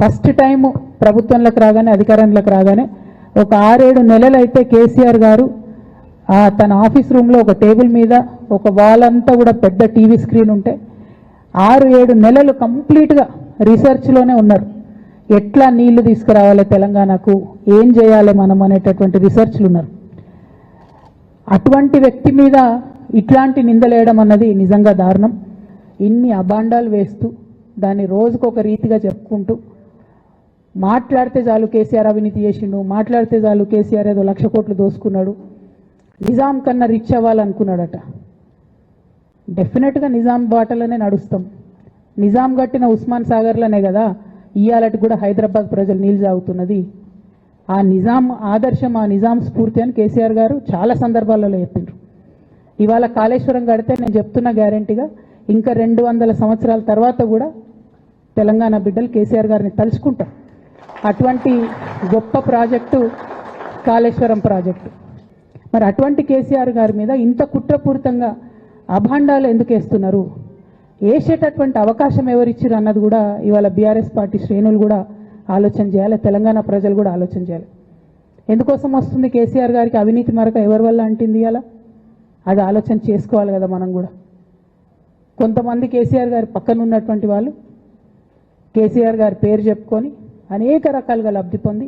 First time ప్రభుత్వంలోకి రాగానే అధికారంలోకి రాగానే ఒక 6-7 నెలలు అయితే కేసీఆర్ గారు తన ఆఫీస్ రూమ్లో ఒక టేబుల్ మీద ఒక వాల్ అంతా కూడా పెద్ద టీవీ స్క్రీన్ ఉంటే 6-7 నెలలు కంప్లీట్గా రీసెర్చ్లోనే ఉన్నారు. ఎట్లా నీళ్లు తీసుకురావాలి తెలంగాణకు, ఏం చేయాలి మనం అనేటటువంటి రీసెర్చ్లు ఉన్నారు. అటువంటి వ్యక్తి మీద ఇట్లాంటి నిందలేయడం అన్నది నిజంగా దారుణం. ఇన్ని అబాండాలు వేస్తూ దాన్ని రోజుకొక రీతిగా చెప్పుకుంటూ మాట్లాడితే చాలు కేసీఆర్ అవినీతి చేసిండు, మాట్లాడితే చాలు కేసీఆర్ ఏదో 1,00,000 కోట్లు దోసుకున్నాడు, నిజాం కన్నా రిచ్ అవ్వాలనుకున్నాడట. డెఫినెట్గా నిజాం బాటలోనే నడుస్తాం. నిజాం కట్టిన ఉస్మాన్ సాగర్లోనే కదా ఇవాళటి కూడా హైదరాబాద్ ప్రజలు నీళ్ళు తాగుతున్నది. ఆ నిజాం ఆదర్శం, ఆ నిజాం స్ఫూర్తి అని కేసీఆర్ గారు చాలా సందర్భాలలో చెప్పిండ్రు. ఇవాళ కాళేశ్వరం కడితే నేను చెప్తున్న గ్యారంటీగా ఇంకా 200 సంవత్సరాల తర్వాత కూడా తెలంగాణ బిడ్డలు కేసీఆర్ గారిని తలుచుకుంటారు. అటువంటి గొప్ప ప్రాజెక్టు కాళేశ్వరం ప్రాజెక్టు. మరి అటువంటి కేసీఆర్ గారి మీద ఇంత కుట్రపూరితంగా అభాండాలు ఎందుకు వేస్తున్నారు, వేసేటటువంటి అవకాశం ఎవరిచ్చారు అన్నది కూడా ఇవాళ బీఆర్ఎస్ పార్టీ శ్రేణులు కూడా ఆలోచన చేయాలి, తెలంగాణ ప్రజలు కూడా ఆలోచన చేయాలి. ఎందుకోసం వస్తుంది కేసీఆర్ గారికి అవినీతి మరక ఎవరి వల్ల అంటింది అలా, అది ఆలోచన చేసుకోవాలి కదా మనం కూడా. కొంతమంది కేసీఆర్ గారి పక్కన ఉన్నటువంటి వాళ్ళు కేసీఆర్ గారి పేరు చెప్పుకొని అనేక రకాలుగా లబ్ధి పొంది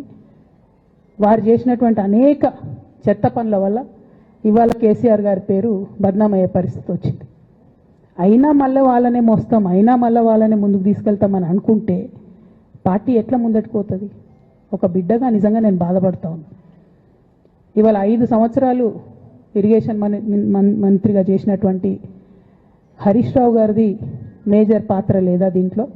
వారు చేసినటువంటి అనేక చెత్త పనుల వల్ల ఇవాళ కేసీఆర్ గారి పేరు బద్నామయ్యే పరిస్థితి వచ్చింది. అయినా మళ్ళీ వాళ్ళనే మోస్తాం, అయినా మళ్ళీ వాళ్ళనే ముందుకు తీసుకెళ్తామని అనుకుంటే పార్టీ ఎట్లా ముందట్టుకుపోతుంది? ఒక బిడ్డగా నిజంగా నేను బాధపడతా ఉన్నాను. ఇవాళ 5 సంవత్సరాలు ఇరిగేషన్ మంత్రిగా చేసినటువంటి హరీష్ రావు గారిది మేజర్ పాత్ర లేదా దీంట్లో?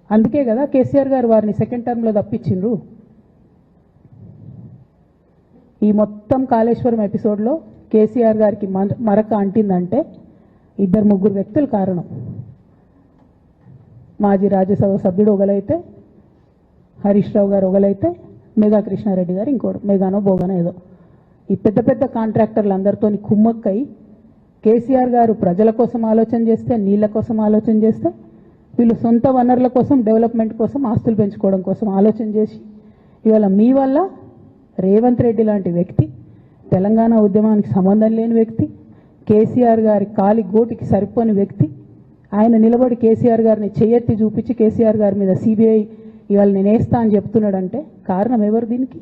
అందుకే కదా కేసీఆర్ గారు వారిని సెకండ్ టర్మ్లో తప్పించిండ్రు. ఈ మొత్తం కాళేశ్వరం ఎపిసోడ్లో కేసీఆర్ గారికి మరక అంటిందంటే 2-3 వ్యక్తులు కారణం. మాజీ రాజ్యసభ సభ్యుడు ఒకలైతే, హరీష్ రావు గారు ఒకలైతే, మెగా కృష్ణారెడ్డి గారు ఇంకోడు, మెగానో బోగానో ఏదో. ఈ పెద్ద పెద్ద కాంట్రాక్టర్లు అందరితో కుమ్మక్కై కేసీఆర్ గారు ప్రజల కోసం ఆలోచన చేస్తే, నీళ్ళ కోసం ఆలోచన చేస్తే, వీళ్ళు సొంత వనరుల కోసం, డెవలప్మెంట్ కోసం, ఆస్తులు పెంచుకోవడం కోసం ఆలోచన చేసి ఇవాళ మీ వల్ల రేవంత్ రెడ్డి లాంటి వ్యక్తి, తెలంగాణ ఉద్యమానికి సంబంధం లేని వ్యక్తి, కేసీఆర్ గారి కాలి గోటికి సరిపోని వ్యక్తి, ఆయన నిలబడి కేసీఆర్ గారిని చేయెత్తి చూపించి కేసీఆర్ గారి మీద సిబిఐ ఇవాళ నేను వేస్తా అని చెప్తున్నాడంటే కారణం ఎవరు దీనికి?